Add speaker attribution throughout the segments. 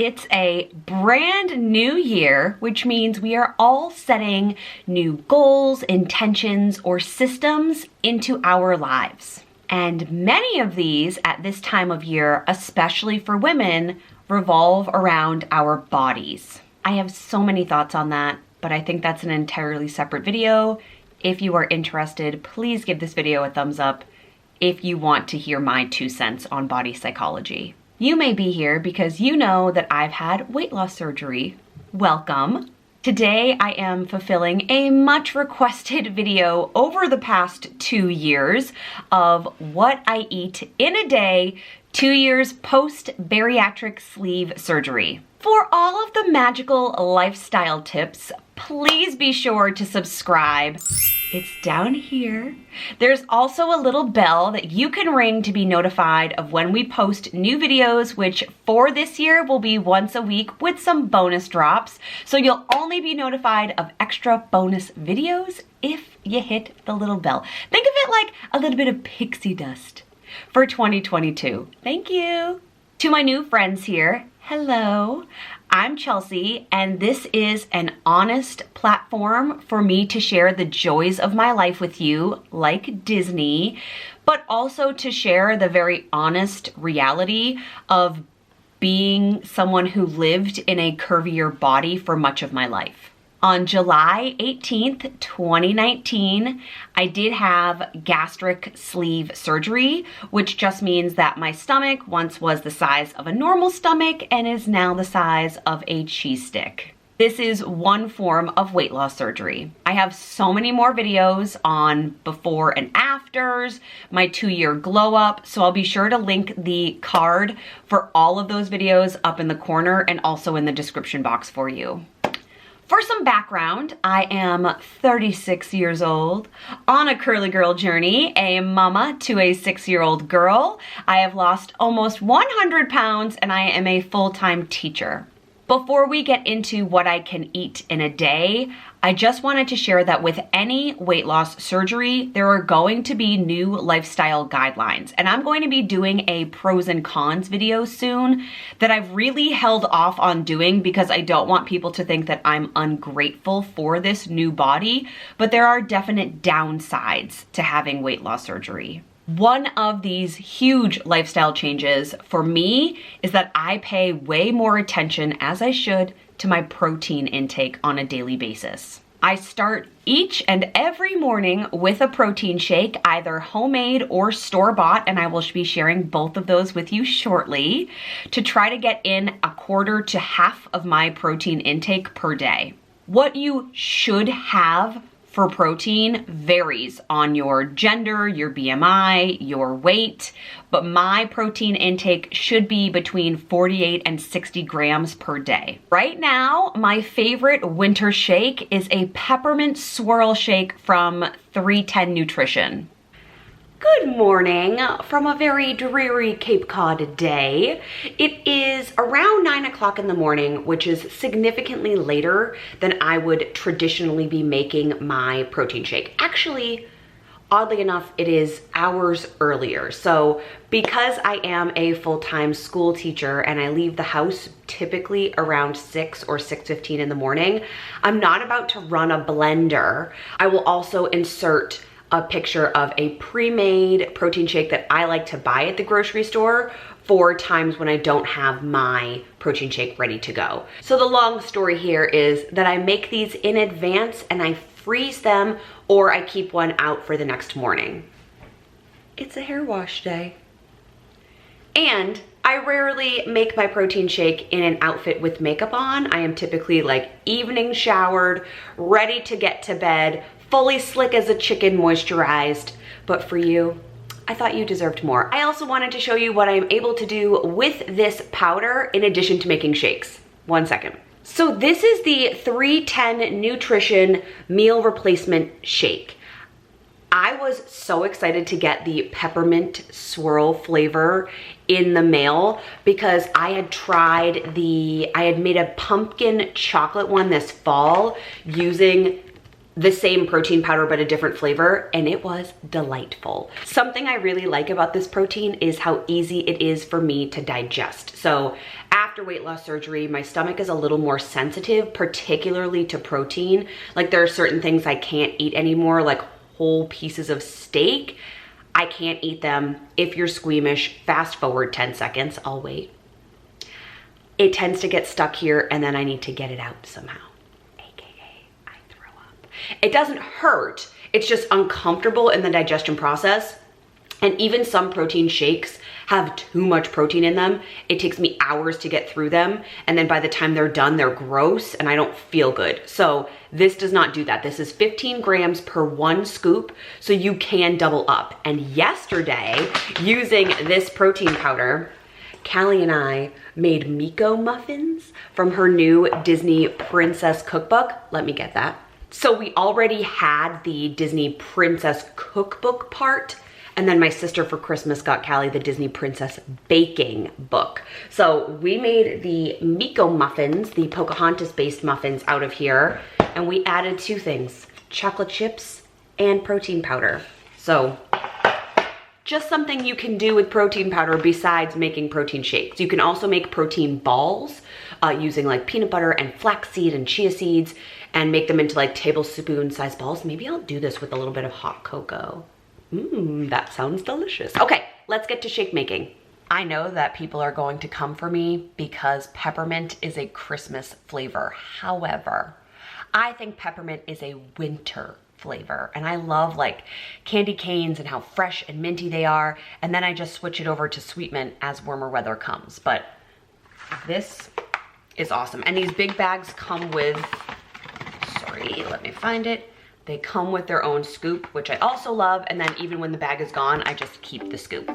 Speaker 1: It's a brand new year, which means we are all setting new goals, intentions, or systems into our lives. And many of these at this time of year, especially for women, revolve around our bodies. I have so many thoughts on that, but I think that's an entirely separate video. If you are interested, please give this video a thumbs up if you want to hear my 2 cents on body psychology. You may be here because you know that I've had weight loss surgery. Welcome. Today I am fulfilling a much requested video over the past 2 years of what I eat in a day 2 years post-bariatric sleeve surgery. For all of the magical lifestyle tips, please be sure to subscribe. It's down here. There's also a little bell that you can ring to be notified of when we post new videos, which for this year will be once a week with some bonus drops. So you'll only be notified of extra bonus videos if you hit the little bell. Think of it like a little bit of pixie dust for 2022. Thank you. To my new friends here, hello. I'm Chelsea, and this is an honest platform for me to share the joys of my life with you, like Disney, but also to share the very honest reality of being someone who lived in a curvier body for much of my life. On July 18th, 2019, I did have gastric sleeve surgery, which just means that my stomach once was the size of a normal stomach and is now the size of a cheese stick. This is one form of weight loss surgery. I have so many more videos on before and afters, my 2-year glow up, so I'll be sure to link the card for all of those videos up in the corner and also in the description box for you. For some background, I am 36 years old, on a curly girl journey, a mama to a 6-year-old girl. I have lost almost 100 pounds and I am a full-time teacher. Before we get into what I can eat in a day, I just wanted to share that with any weight loss surgery, there are going to be new lifestyle guidelines. And I'm going to be doing a pros and cons video soon that I've really held off on doing because I don't want people to think that I'm ungrateful for this new body, but there are definite downsides to having weight loss surgery. One of these huge lifestyle changes for me is that I pay way more attention, as I should, to my protein intake on a daily basis. I start each and every morning with a protein shake, either homemade or store-bought, and I will be sharing both of those with you shortly, to try to get in a quarter to half of my protein intake per day. What you should have for protein varies on your gender, your BMI, your weight, but my protein intake should be between 48 and 60 grams per day. Right now, my favorite winter shake is a peppermint swirl shake from 310 Nutrition. Good morning from a very dreary Cape Cod day. It is around 9 o'clock in the morning, which is significantly later than I would traditionally be making my protein shake. Actually, oddly enough, it is hours earlier. So because I am a full-time school teacher and I leave the house typically around 6 or 6:15 in the morning, I'm not about to run a blender. I will also insert a picture of a pre-made protein shake that I like to buy at the grocery store for times when I don't have my protein shake ready to go. So the long story here is that I make these in advance and I freeze them, or I keep one out for the next morning. It's a hair wash day. And I rarely make my protein shake in an outfit with makeup on. I am typically like evening showered, ready to get to bed, fully slick as a chicken, moisturized. But for you, I thought you deserved more. I also wanted to show you what I'm able to do with this powder in addition to making shakes. 1 second. So this is the 310 Nutrition meal replacement shake. I was so excited to get the peppermint swirl flavor in the mail because I had made a pumpkin chocolate one this fall using the same protein powder but a different flavor, and it was delightful. Something I really like about this protein is how easy it is for me to digest. So after weight loss surgery, my stomach is a little more sensitive, particularly to protein. Like there are certain things I can't eat anymore, like whole pieces of steak. I can't eat them. If you're squeamish, fast forward 10 seconds, I'll wait. It tends to get stuck here and then I need to get it out somehow. It doesn't hurt, it's just uncomfortable in the digestion process. And even some protein shakes have too much protein in them. It takes me hours to get through them. And then by the time they're done, they're gross and I don't feel good. So this does not do that. This is 15 grams per 1 scoop. So you can double up. And yesterday, using this protein powder, Callie and I made Miko muffins from her new Disney Princess cookbook. Let me get that. So we already had the Disney Princess cookbook part, and then my sister for Christmas got Callie the Disney Princess baking book. So we made the Miko muffins, the Pocahontas-based muffins out of here, and we added 2 things, chocolate chips and protein powder. So just something you can do with protein powder besides making protein shakes. You can also make protein balls using like peanut butter and flaxseed and chia seeds and make them into like tablespoon size balls. Maybe I'll do this with a little bit of hot cocoa. That sounds delicious. Okay, let's get to shake making. I know that people are going to come for me because peppermint is a Christmas flavor. However, I think peppermint is a winter flavor, and I love like candy canes and how fresh and minty they are, and then I just switch it over to sweet mint as warmer weather comes. But this is awesome. And these big bags come with, sorry, let me find it. They come with their own scoop, which I also love, and then even when the bag is gone, I just keep the scoop.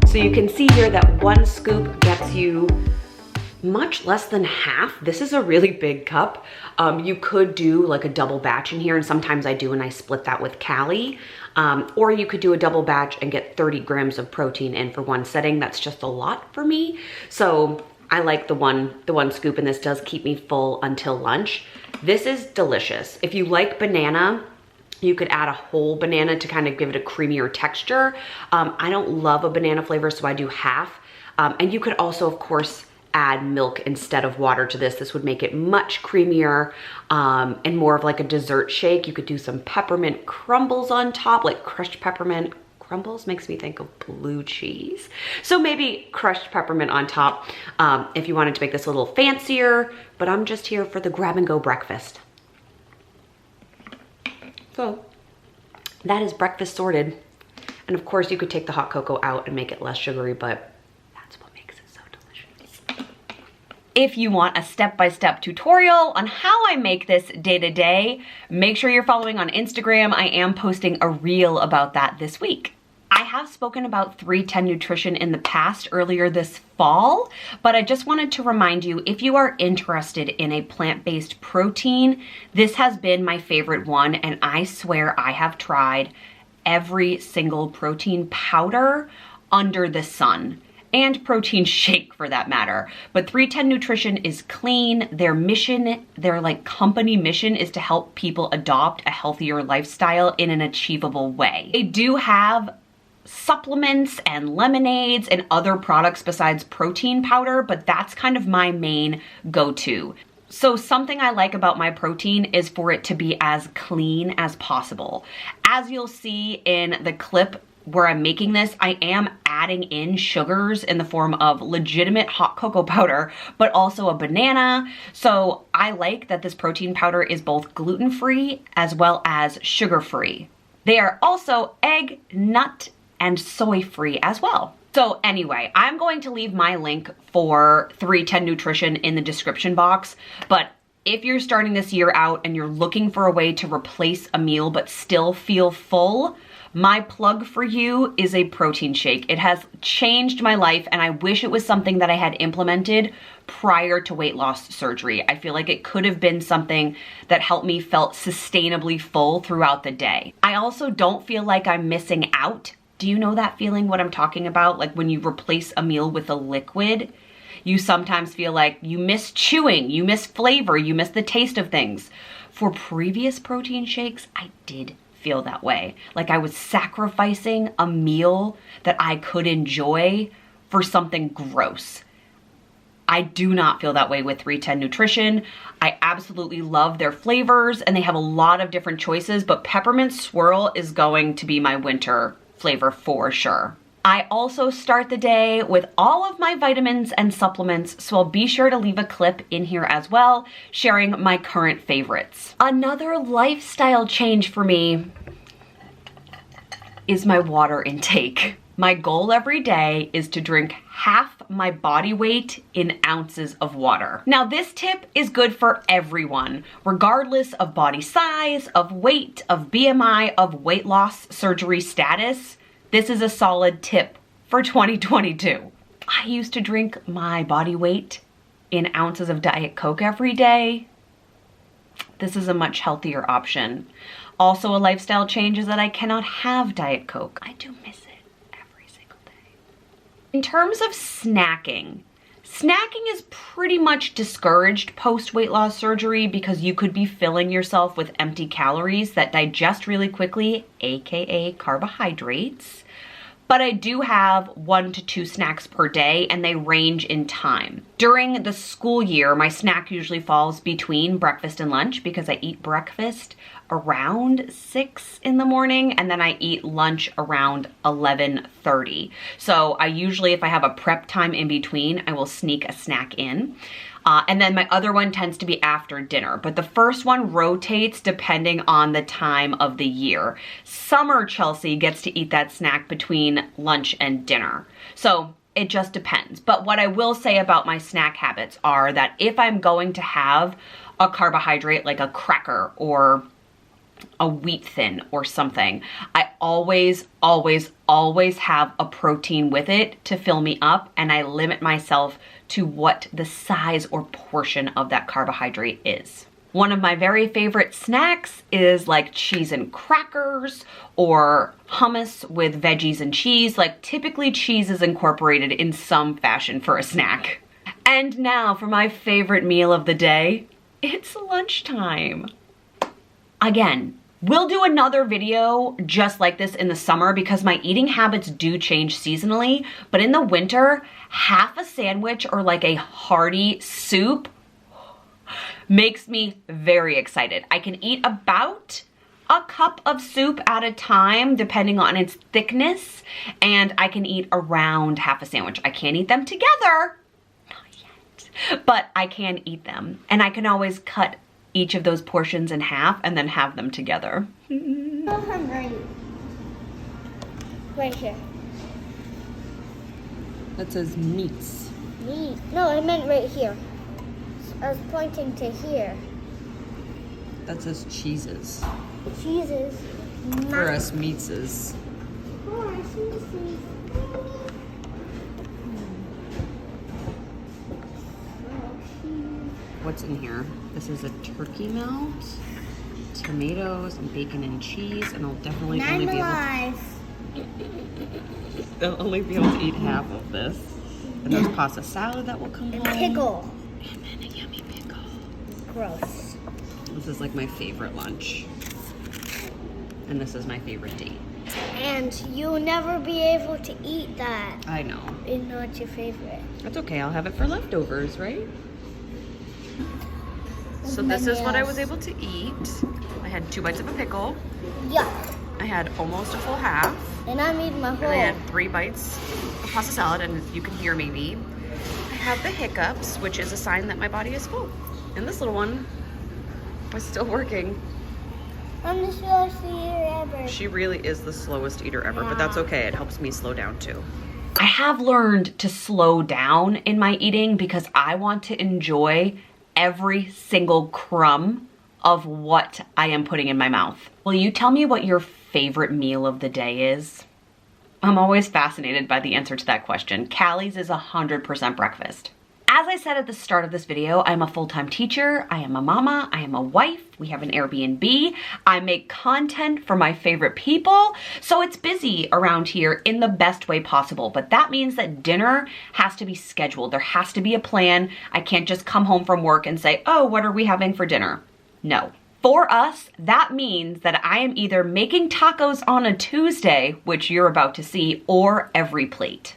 Speaker 1: So you can see here that 1 scoop gets you much less than half. This is a really big cup. You could do like a double batch in here, and sometimes I do and I split that with Callie. Or you could do a double batch and get 30 grams of protein in for 1 setting. That's just a lot for me. So I like the one scoop, and this does keep me full until lunch. This is delicious. If you like banana, you could add a whole banana to kind of give it a creamier texture. I don't love a banana flavor, so I do half. And you could also, of course, add milk instead of water to this. This would make it much creamier and more of like a dessert shake. You could do some peppermint crumbles on top, like crushed peppermint crumbles makes me think of blue cheese. So maybe crushed peppermint on top if you wanted to make this a little fancier, but I'm just here for the grab and go breakfast. So that is breakfast sorted. And of course you could take the hot cocoa out and make it less sugary, but that's what makes it so delicious. If you want a step-by-step tutorial on how I make this day to day, make sure you're following on Instagram. I am posting a reel about that this week. I have spoken about 310 Nutrition in the past earlier this fall, but I just wanted to remind you, if you are interested in a plant-based protein, this has been my favorite one, and I swear I have tried every single protein powder under the sun, and protein shake for that matter. But 310 Nutrition is clean. Their mission, their like company mission, is to help people adopt a healthier lifestyle in an achievable way. They do have supplements and lemonades and other products besides protein powder, but that's kind of my main go-to. So something I like about my protein is for it to be as clean as possible. As you'll see in the clip where I'm making this, I am adding in sugars in the form of legitimate hot cocoa powder, but also a banana. So I like that this protein powder is both gluten-free as well as sugar-free. They are also egg, nut, and soy-free as well. So anyway, I'm going to leave my link for 310 Nutrition in the description box, but if you're starting this year out and you're looking for a way to replace a meal but still feel full, my plug for you is a protein shake. It has changed my life, and I wish it was something that I had implemented prior to weight loss surgery. I feel like it could have been something that helped me felt sustainably full throughout the day. I also don't feel like I'm missing out. Do you know that feeling, what I'm talking about? Like when you replace a meal with a liquid, you sometimes feel like you miss chewing, you miss flavor, you miss the taste of things. For previous protein shakes, I did feel that way. Like I was sacrificing a meal that I could enjoy for something gross. I do not feel that way with 310 Nutrition. I absolutely love their flavors, and they have a lot of different choices, but peppermint swirl is going to be my winter flavor for sure. I also start the day with all of my vitamins and supplements, so I'll be sure to leave a clip in here as well, sharing my current favorites. Another lifestyle change for me is my water intake. My goal every day is to drink half my body weight in ounces of water. Now, this tip is good for everyone, regardless of body size, of weight, of BMI, of weight loss surgery status. This is a solid tip for 2022. I used to drink my body weight in ounces of Diet Coke every day. This is a much healthier option. Also, a lifestyle change is that I cannot have Diet Coke. I do miss it every single day. In terms of snacking, snacking is pretty much discouraged post weight loss surgery because you could be filling yourself with empty calories that digest really quickly, aka carbohydrates. But I do have 1 to 2 snacks per day, and they range in time. During the school year, my snack usually falls between breakfast and lunch because I eat breakfast around 6 in the morning, and then I eat lunch around 11:30. So I usually, if I have a prep time in between, I will sneak a snack in. And then my other one tends to be after dinner, but the first one rotates depending on the time of the year. Summer Chelsea gets to eat that snack between lunch and dinner. So it just depends. But what I will say about my snack habits are that if I'm going to have a carbohydrate like a cracker or a wheat thin or something, I always have a protein with it to fill me up, and I limit myself to what the size or portion of that carbohydrate is. One of my very favorite snacks is like cheese and crackers or hummus with veggies and cheese. Like typically cheese is incorporated in some fashion for a snack. And now for my favorite meal of the day, it's lunchtime. Again, we'll do another video just like this in the summer because my eating habits do change seasonally, but in the winter, half a sandwich or like a hearty soup makes me very excited. I can eat about a cup of soup at a time depending on its thickness, and I can eat around half a sandwich. I can't eat them together, not yet, but I can eat them, and I can always cut each of those portions in half and then have them together.
Speaker 2: I'm hungry. Right here.
Speaker 1: That says meats.
Speaker 2: Meat? No, I meant right here. I was pointing to here.
Speaker 1: That says cheeses.
Speaker 2: Cheeses.
Speaker 1: For us, meatses.
Speaker 2: Oh, I see the cheese.
Speaker 1: What's in here? This is a turkey melt, tomatoes, and bacon and cheese, and I'll definitely only be able to eat half of this. And there's pasta salad that will come home.
Speaker 2: And pickle.
Speaker 1: And then a yummy pickle.
Speaker 2: Gross.
Speaker 1: This is like my favorite lunch. And this is my favorite date.
Speaker 2: And you'll never be able to eat that.
Speaker 1: I know.
Speaker 2: It's not your favorite.
Speaker 1: That's okay, I'll have it for leftovers, right? So this is what I was able to eat. I had 2 bites of a pickle.
Speaker 2: Yuck.
Speaker 1: I had almost a full half.
Speaker 2: And I'm eating my whole.
Speaker 1: And I had 3 bites of pasta salad, and you can hear maybe. I have the hiccups, which is a sign that my body is full. And this little one was still working.
Speaker 2: I'm the slowest eater ever.
Speaker 1: She really is the slowest eater ever, but that's okay. It helps me slow down too. I have learned to slow down in my eating because I want to enjoy every single crumb of what I am putting in my mouth. Will you tell me what your favorite meal of the day is? I'm always fascinated by the answer to that question. Callie's is 100% breakfast. As I said at the start of this video, I'm a full-time teacher, I am a mama, I am a wife, we have an Airbnb, I make content for my favorite people, so it's busy around here in the best way possible, but that means that dinner has to be scheduled. There has to be a plan. I can't just come home from work and say, oh, what are we having for dinner? No. For us, that means that I am either making tacos on a Tuesday, which you're about to see, or EveryPlate.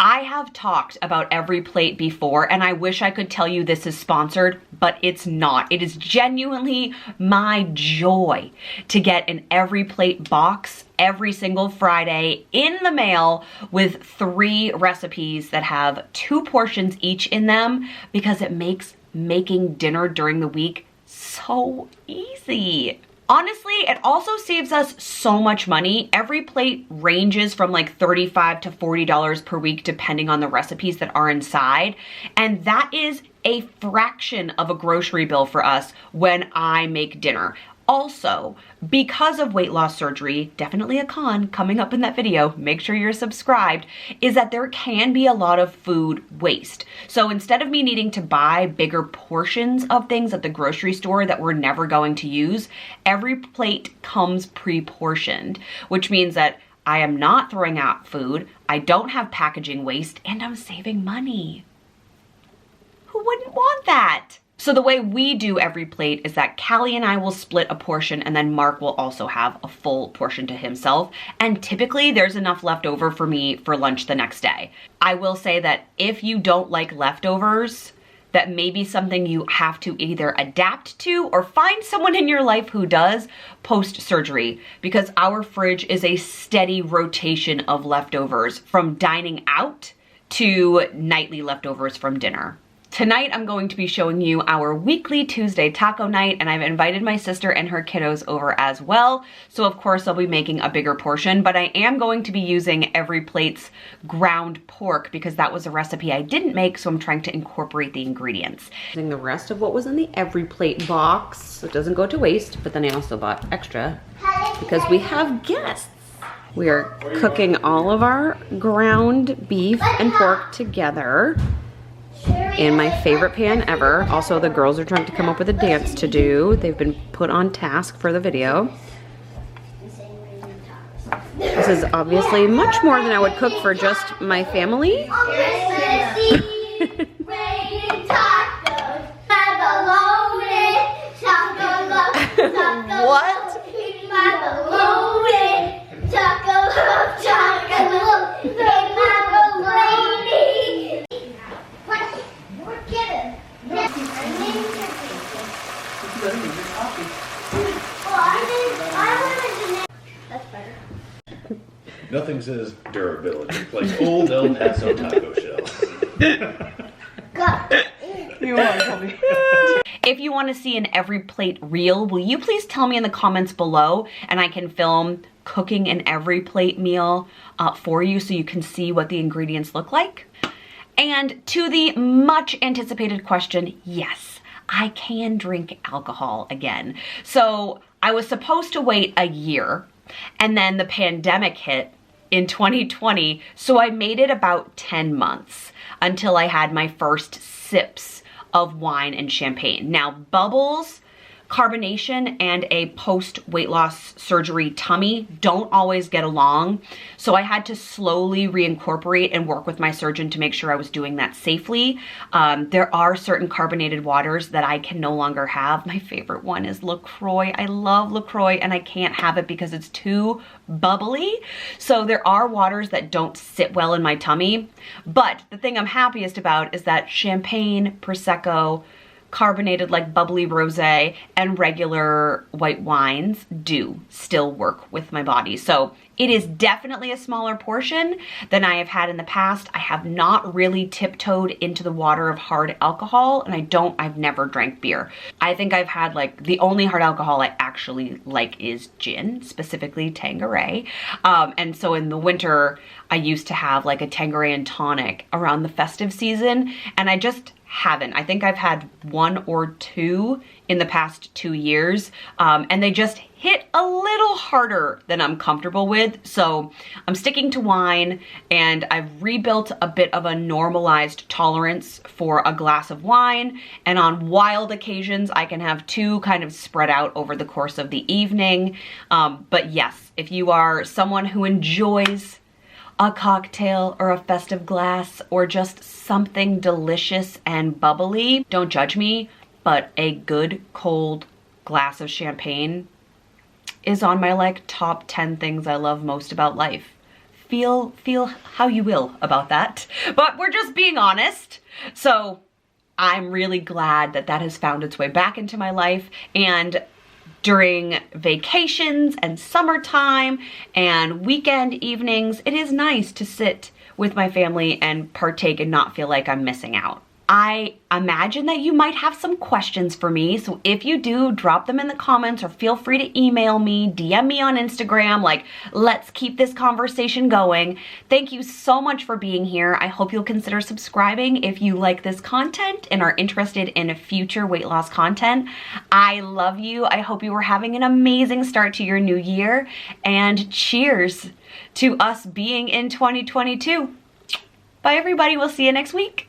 Speaker 1: I have talked about EveryPlate before, and I wish I could tell you this is sponsored, but it's not. It is genuinely my joy to get an EveryPlate box every single Friday in the mail with 3 recipes that have 2 portions each in them, because it makes making dinner during the week so easy. Honestly, it also saves us so much money. EveryPlate ranges from like $35 to $40 per week depending on the recipes that are inside. And that is a fraction of a grocery bill for us when I make dinner. Also, because of weight loss surgery, definitely a con coming up in that video, make sure you're subscribed, is that there can be a lot of food waste. So instead of me needing to buy bigger portions of things at the grocery store that we're never going to use, EveryPlate comes pre-portioned, which means that I am not throwing out food, I don't have packaging waste, and I'm saving money. Who wouldn't want that? So the way we do EveryPlate is that Callie and I will split a portion, and then Mark will also have a full portion to himself. And typically there's enough left over for me for lunch the next day. I will say that if you don't like leftovers, that may be something you have to either adapt to or find someone in your life who does post-surgery, because our fridge is a steady rotation of leftovers from dining out to nightly leftovers from dinner. Tonight, I'm going to be showing you our weekly Tuesday taco night, and I've invited my sister and her kiddos over as well. So of course, I'll be making a bigger portion, but I am going to be using EveryPlate's ground pork because that was a recipe I didn't make, so I'm trying to incorporate the ingredients. Using the rest of what was in the EveryPlate box, so it doesn't go to waste, but then I also bought extra because we have guests. We are cooking all of our ground beef and pork together in my favorite pan ever. Also, the girls are trying to come up with a dance to do. They've been put on task for the video. This is obviously much more than I would cook for just my family. What?
Speaker 3: Nothing says durability like old El Paso taco shells.
Speaker 1: You're welcome. If you want to see an EveryPlate reel, will you please tell me in the comments below, and I can film cooking an EveryPlate meal for you so you can see what the ingredients look like? And to the much anticipated question, yes, I can drink alcohol again. So I was supposed to wait a year, and then the pandemic hit in 2020, so I made it about 10 months until I had my first sips of wine and champagne. Now, bubbles, carbonation, and a post-weight loss surgery tummy don't always get along, so I had to slowly reincorporate and work with my surgeon to make sure I was doing that safely. There are certain carbonated waters that I can no longer have. My favorite one is LaCroix. I love LaCroix, and I can't have it because it's too bubbly. So there are waters that don't sit well in my tummy, but the thing I'm happiest about is that champagne, Prosecco, carbonated like bubbly rosé, and regular white wines do still work with my body. So it is definitely a smaller portion than I have had in the past. I have not really tiptoed into the water of hard alcohol, and I've never drank beer. I think I've had like, the only hard alcohol I actually like is gin, specifically Tanqueray. And so in the winter, I used to have like a Tanqueray and tonic around the festive season, and I just haven't. I think I've had 1 or 2 in the past 2 years, and they just hit a little harder than I'm comfortable with. So I'm sticking to wine, and I've rebuilt a bit of a normalized tolerance for a glass of wine. And on wild occasions, I can have 2 kind of spread out over the course of the evening. But yes, if you are someone who enjoys a cocktail or a festive glass or just something delicious and bubbly, don't judge me, but a good cold glass of champagne is on my like top 10 things I love most about life. Feel how you will about that, but we're just being honest. So I'm really glad that that has found its way back into my life. And during vacations and summertime and weekend evenings, it is nice to sit with my family and partake and not feel like I'm missing out. I imagine that you might have some questions for me, so if you do, drop them in the comments or feel free to email me, DM me on Instagram, like, let's keep this conversation going. Thank you so much for being here. I hope you'll consider subscribing if you like this content and are interested in future weight loss content. I love you. I hope you are having an amazing start to your new year, and cheers to us being in 2022. Bye everybody, we'll see you next week.